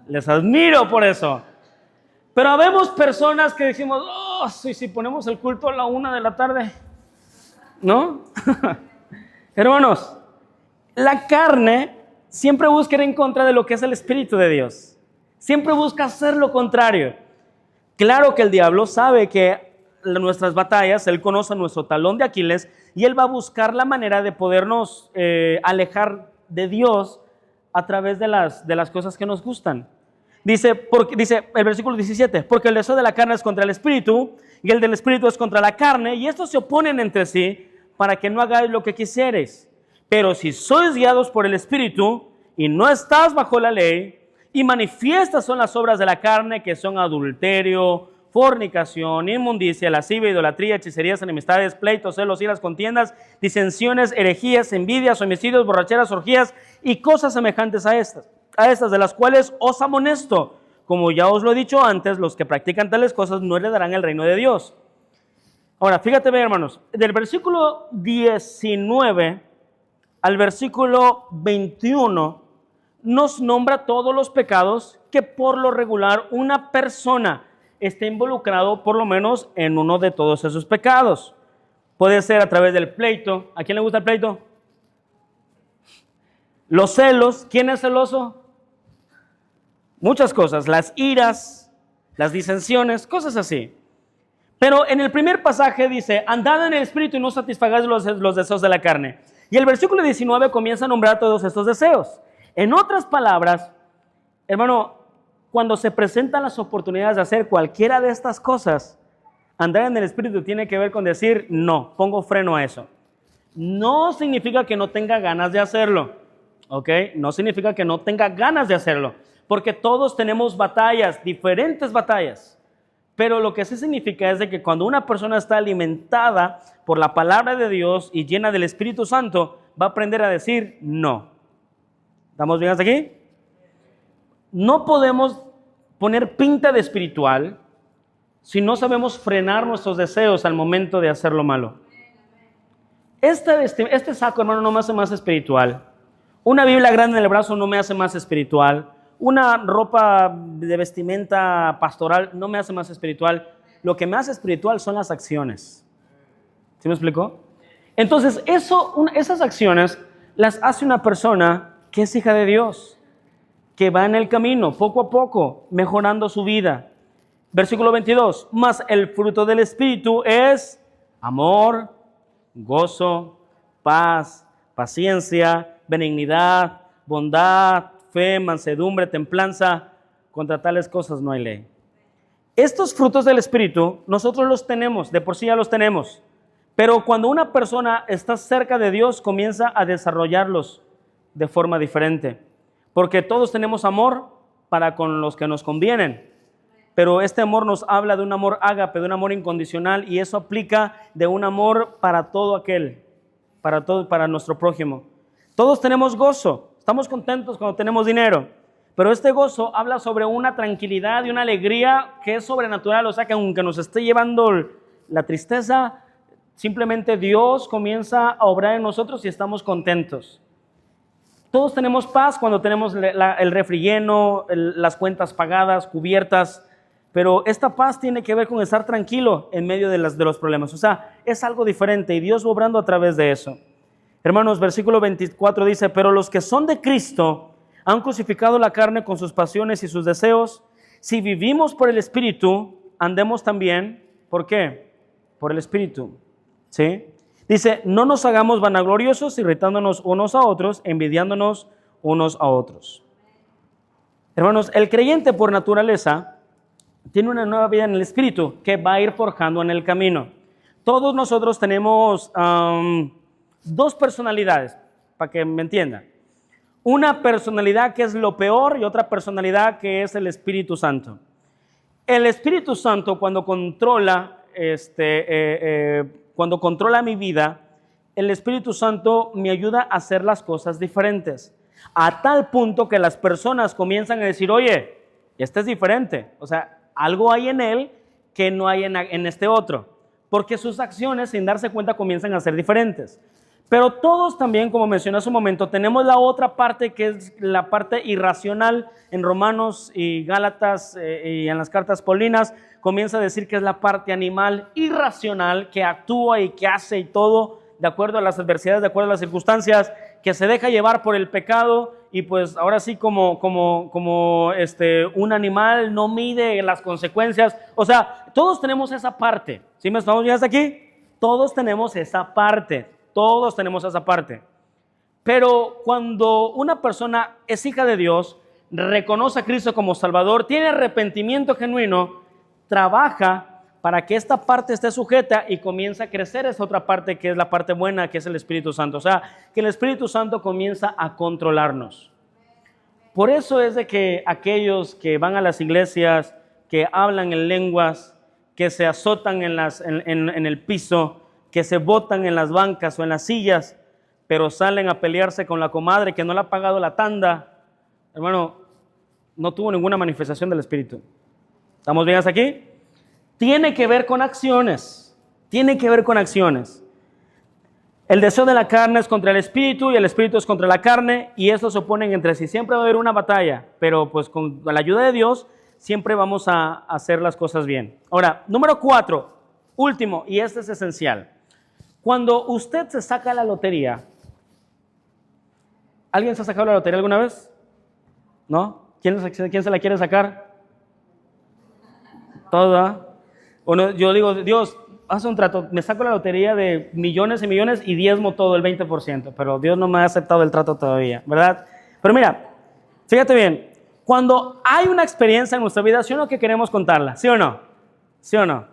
les admiro por eso. Pero habemos personas que decimos, oh, si ponemos el culto a la 1 de la tarde, ¿no? Hermanos, la carne siempre busca ir en contra de lo que es el Espíritu de Dios. Siempre busca hacer lo contrario. Claro que el diablo sabe que nuestras batallas, él conoce nuestro talón de Aquiles y él va a buscar la manera de podernos alejar de Dios a través de las cosas que nos gustan. Dice el versículo 17, porque el deseo de la carne es contra el Espíritu y el del Espíritu es contra la carne, y estos se oponen entre sí para que no hagáis lo que quisiereis. Pero si sois guiados por el Espíritu y no estás bajo la ley, y manifiestas son las obras de la carne, que son adulterio, fornicación, inmundicia, lascivia, idolatría, hechicerías, enemistades, pleitos, celos, iras, contiendas, disensiones, herejías, envidias, homicidios, borracheras, orgías y cosas semejantes a estas de las cuales os amonesto. Como ya os lo he dicho antes, los que practican tales cosas no heredarán el reino de Dios. Ahora, fíjate bien, hermanos, del versículo 19 al versículo 21 nos nombra todos los pecados que por lo regular una persona esté involucrado por lo menos en uno de todos esos pecados. Puede ser a través del pleito. ¿A quién le gusta el pleito? Los celos. ¿Quién es celoso? Muchas cosas. Las iras, las disensiones, cosas así. Pero en el primer pasaje dice, andad en el Espíritu y no satisfagáis los deseos de la carne. Y el versículo 19 comienza a nombrar todos estos deseos. En otras palabras, hermano, cuando se presentan las oportunidades de hacer cualquiera de estas cosas, andar en el Espíritu tiene que ver con decir, no, pongo freno a eso. No significa que no tenga ganas de hacerlo, ¿ok? No significa que no tenga ganas de hacerlo, porque todos tenemos batallas, diferentes batallas. Pero lo que sí significa es de que cuando una persona está alimentada por la palabra de Dios y llena del Espíritu Santo, va a aprender a decir no. ¿Estamos bien hasta aquí? No podemos poner pinta de espiritual si no sabemos frenar nuestros deseos al momento de hacer lo malo. Este saco, hermano, no me hace más espiritual. Una Biblia grande en el brazo no me hace más espiritual. Una ropa de vestimenta pastoral no me hace más espiritual. Lo que me hace espiritual son las acciones. ¿Sí me explicó? Entonces, esas acciones las hace una persona que es hija de Dios, que va en el camino, poco a poco, mejorando su vida. Versículo 22, mas el fruto del Espíritu es amor, gozo, paz, paciencia, benignidad, bondad, fe, mansedumbre, templanza. Contra tales cosas no hay ley. Estos frutos del Espíritu nosotros los tenemos, de por sí ya los tenemos, pero cuando una persona está cerca de Dios comienza a desarrollarlos de forma diferente, porque todos tenemos amor para con los que nos convienen, pero este amor nos habla de un amor ágape, de un amor incondicional, y eso aplica de un amor para todo aquel, para nuestro prójimo. Todos tenemos gozo, estamos contentos cuando tenemos dinero, pero este gozo habla sobre una tranquilidad y una alegría que es sobrenatural, o sea que aunque nos esté llevando la tristeza, simplemente Dios comienza a obrar en nosotros y estamos contentos. Todos tenemos paz cuando tenemos el refri lleno, las cuentas pagadas, cubiertas, pero esta paz tiene que ver con estar tranquilo en medio de los problemas. O sea, es algo diferente y Dios va obrando a través de eso. Hermanos, versículo 24 dice, pero los que son de Cristo han crucificado la carne con sus pasiones y sus deseos. Si vivimos por el Espíritu, andemos también, ¿por qué? Por el Espíritu, ¿sí? Dice, no nos hagamos vanagloriosos, irritándonos unos a otros, envidiándonos unos a otros. Hermanos, el creyente por naturaleza tiene una nueva vida en el Espíritu que va a ir forjando en el camino. Todos nosotros tenemos dos personalidades, para que me entiendan. Una personalidad que es lo peor y otra personalidad que es el Espíritu Santo. El Espíritu Santo cuando controla mi vida, el Espíritu Santo me ayuda a hacer las cosas diferentes. A tal punto que las personas comienzan a decir, oye, este es diferente. O sea, algo hay en él que no hay en este otro. Porque sus acciones, sin darse cuenta, comienzan a ser diferentes. Pero todos también, como mencioné hace un momento, tenemos la otra parte que es la parte irracional. En Romanos y Gálatas y en las cartas paulinas comienza a decir que es la parte animal irracional que actúa y que hace y todo de acuerdo a las adversidades, de acuerdo a las circunstancias, que se deja llevar por el pecado y pues ahora sí como un animal no mide las consecuencias. O sea, todos tenemos esa parte. ¿Sí me estamos viendo hasta aquí? Todos tenemos esa parte. Todos tenemos esa parte. Pero cuando una persona es hija de Dios, reconoce a Cristo como Salvador, tiene arrepentimiento genuino, trabaja para que esta parte esté sujeta y comienza a crecer esa otra parte que es la parte buena, que es el Espíritu Santo. O sea, que el Espíritu Santo comienza a controlarnos. Por eso es de que aquellos que van a las iglesias, que hablan en lenguas, que se azotan en el piso, que se botan en las bancas o en las sillas, pero salen a pelearse con la comadre que no le ha pagado la tanda, hermano, no tuvo ninguna manifestación del Espíritu. ¿Estamos bien hasta aquí? Tiene que ver con acciones. Tiene que ver con acciones. El deseo de la carne es contra el Espíritu y el Espíritu es contra la carne y estos se oponen entre sí. Siempre va a haber una batalla, pero pues con la ayuda de Dios siempre vamos a hacer las cosas bien. Ahora, número 4, último, y este es esencial. Cuando usted se saca la lotería, ¿alguien se ha sacado la lotería alguna vez? ¿No? ¿Quién se la quiere sacar? Toda. Yo digo, Dios, haz un trato, me saco la lotería de millones y millones y diezmo todo el 20%, pero Dios no me ha aceptado el trato todavía, ¿verdad? Pero mira, fíjate bien, cuando hay una experiencia en nuestra vida, ¿sí o no que queremos contarla? ¿Sí o no? ¿Sí o no?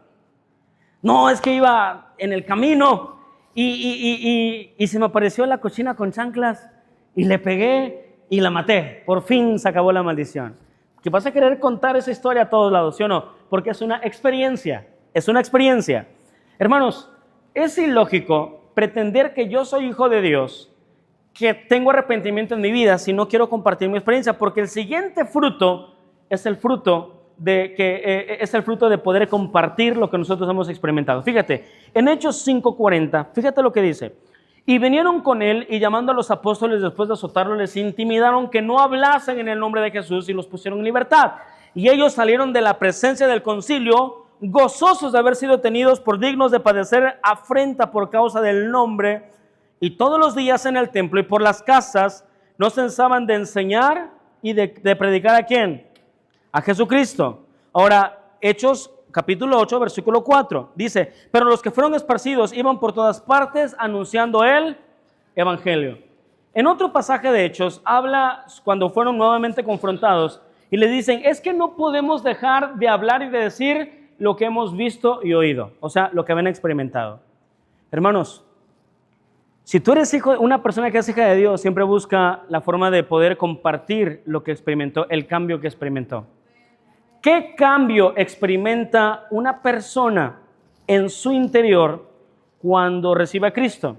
No, es que iba en el camino y se me apareció la cochina con chanclas y le pegué y la maté. Por fin se acabó la maldición. Que vas a querer contar esa historia a todos lados, ¿sí o no? Porque es una experiencia, es una experiencia. Hermanos, es ilógico pretender que yo soy hijo de Dios, que tengo arrepentimiento en mi vida si no quiero compartir mi experiencia, porque el siguiente fruto es el fruto de poder compartir lo que nosotros hemos experimentado. Fíjate, en Hechos 5:40, fíjate lo que dice. Y vinieron con él y llamando a los apóstoles después de azotarlos, les intimidaron que no hablasen en el nombre de Jesús y los pusieron en libertad. Y ellos salieron de la presencia del concilio gozosos de haber sido tenidos por dignos de padecer afrenta por causa del nombre. Y todos los días en el templo y por las casas no cesaban de enseñar y de predicar ¿a quién? A Jesucristo. Ahora, Hechos capítulo 8, versículo 4, dice, pero los que fueron esparcidos iban por todas partes anunciando el evangelio. En otro pasaje de Hechos, habla cuando fueron nuevamente confrontados y le dicen, es que no podemos dejar de hablar y de decir lo que hemos visto y oído, o sea, lo que habían experimentado. Hermanos, si tú eres una persona que es hija de Dios, siempre busca la forma de poder compartir lo que experimentó, el cambio que experimentó. ¿Qué cambio experimenta una persona en su interior cuando recibe a Cristo?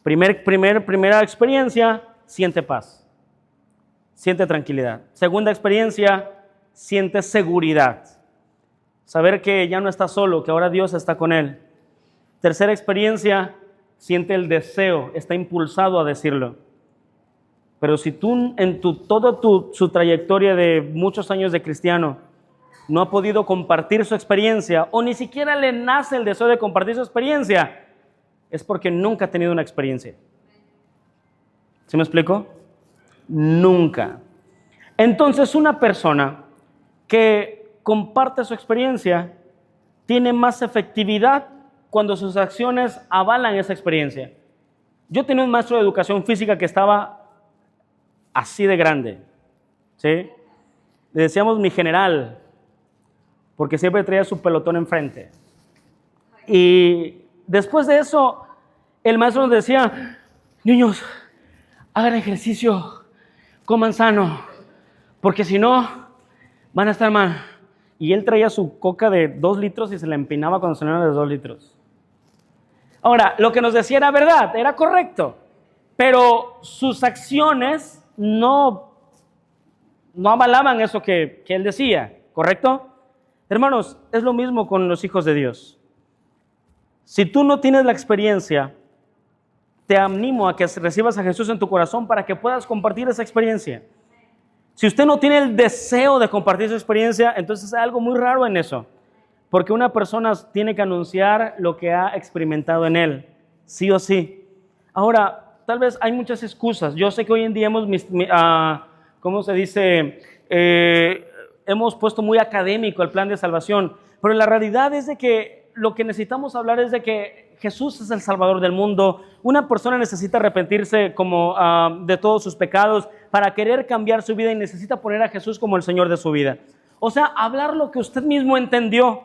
Primera experiencia, siente paz, siente tranquilidad. Segunda experiencia, siente seguridad. Saber que ya no está solo, que ahora Dios está con él. Tercera experiencia, siente el deseo, está impulsado a decirlo. Pero si tú en toda su trayectoria de muchos años de cristiano no ha podido compartir su experiencia o ni siquiera le nace el deseo de compartir su experiencia, es porque nunca ha tenido una experiencia. ¿Sí me explico? Nunca. Entonces, una persona que comparte su experiencia tiene más efectividad cuando sus acciones avalan esa experiencia. Yo tenía un maestro de educación física que estaba así de grande, ¿sí? Le decíamos mi general, porque siempre traía su pelotón enfrente. Y después de eso, el maestro nos decía, niños, hagan ejercicio, coman sano, porque si no, van a estar mal. Y él traía su coca de 2 litros y se la empinaba cuando se llenaba de 2 litros. Ahora, lo que nos decía era verdad, era correcto, pero sus acciones no avalaban eso que él decía, ¿correcto? Hermanos, es lo mismo con los hijos de Dios. Si tú no tienes la experiencia, te animo a que recibas a Jesús en tu corazón para que puedas compartir esa experiencia. Si usted no tiene el deseo de compartir su experiencia, entonces hay algo muy raro en eso. Porque una persona tiene que anunciar lo que ha experimentado en él, sí o sí. Ahora, tal vez hay muchas excusas. Yo sé que hoy en día ¿cómo se dice? Hemos puesto muy académico el plan de salvación, pero la realidad es de que lo que necesitamos hablar es de que Jesús es el Salvador del mundo. Una persona necesita arrepentirse de todos sus pecados para querer cambiar su vida y necesita poner a Jesús como el Señor de su vida. O sea, hablar lo que usted mismo entendió.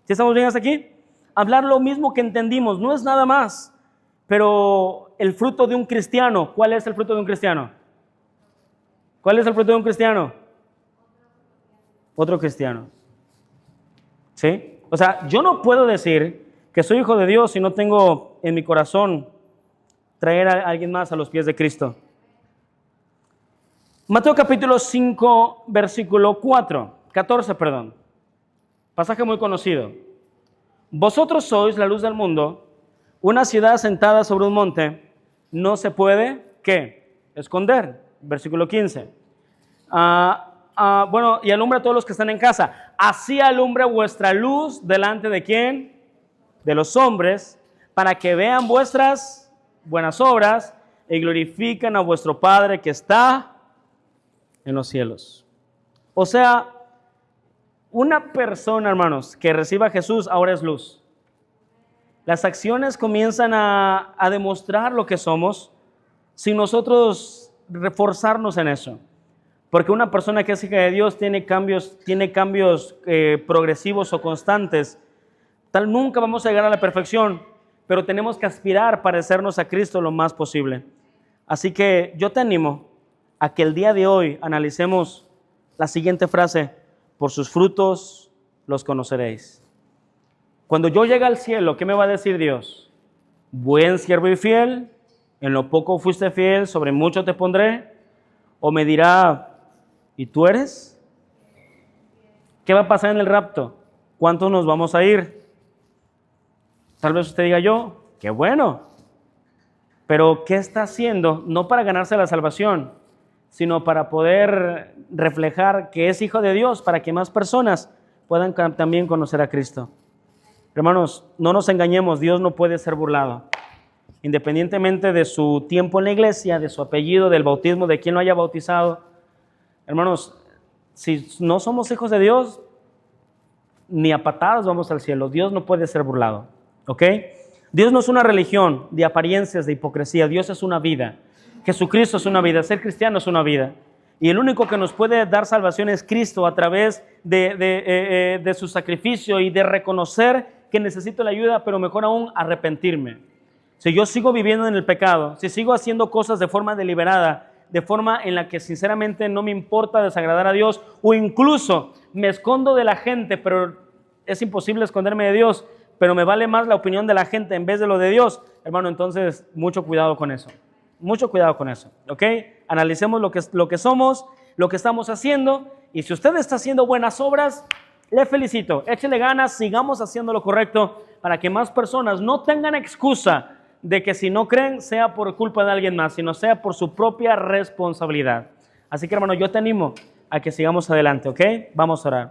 ¿Sí estamos bien hasta aquí? Hablar lo mismo que entendimos, no es nada más. Pero el fruto de un cristiano, ¿cuál es el fruto de un cristiano? ¿Cuál es el fruto de un cristiano? Otro cristiano. ¿Sí? O sea, yo no puedo decir que soy hijo de Dios si no tengo en mi corazón traer a alguien más a los pies de Cristo. Mateo capítulo 5, versículo 14, perdón. Pasaje muy conocido. Vosotros sois la luz del mundo. Una ciudad asentada sobre un monte no se puede, ¿qué? Esconder. Versículo 15. Bueno, y alumbra a todos los que están en casa. Así alumbra vuestra luz delante de ¿quién? De los hombres, para que vean vuestras buenas obras y glorifican a vuestro Padre que está en los cielos. O sea, una persona, hermanos, que reciba a Jesús ahora es luz. Las acciones comienzan a demostrar lo que somos sin nosotros reforzarnos en eso. Porque una persona que es hija de Dios tiene cambios progresivos o constantes. Nunca vamos a llegar a la perfección, pero tenemos que aspirar a parecernos a Cristo lo más posible. Así que yo te animo a que el día de hoy analicemos la siguiente frase: por sus frutos los conoceréis. Cuando yo llegue al cielo, ¿qué me va a decir Dios? Buen siervo y fiel, en lo poco fuiste fiel, sobre mucho te pondré. O me dirá, ¿y tú eres? ¿Qué va a pasar en el rapto? ¿Cuántos nos vamos a ir? Tal vez usted diga yo, qué bueno. Pero ¿qué está haciendo? No para ganarse la salvación, sino para poder reflejar que es hijo de Dios, para que más personas puedan también conocer a Cristo. Hermanos, no nos engañemos, Dios no puede ser burlado. Independientemente de su tiempo en la iglesia, de su apellido, del bautismo, de quien lo haya bautizado. Hermanos, si no somos hijos de Dios, ni a patadas vamos al cielo. Dios no puede ser burlado, ¿ok? Dios no es una religión de apariencias, de hipocresía. Dios es una vida. Jesucristo es una vida. Ser cristiano es una vida. Y el único que nos puede dar salvación es Cristo a través de su sacrificio y de reconocer que necesito la ayuda, pero mejor aún arrepentirme. Si yo sigo viviendo en el pecado, si sigo haciendo cosas de forma deliberada, de forma en la que sinceramente no me importa desagradar a Dios, o incluso me escondo de la gente, pero es imposible esconderme de Dios, pero me vale más la opinión de la gente en vez de lo de Dios, hermano, entonces mucho cuidado con eso. Mucho cuidado con eso, ¿ok? Analicemos lo que somos, lo que estamos haciendo, y si usted está haciendo buenas obras, le felicito, échele ganas, sigamos haciendo lo correcto para que más personas no tengan excusa de que si no creen sea por culpa de alguien más, sino sea por su propia responsabilidad. Así que hermano, yo te animo a que sigamos adelante, ¿ok? Vamos a orar.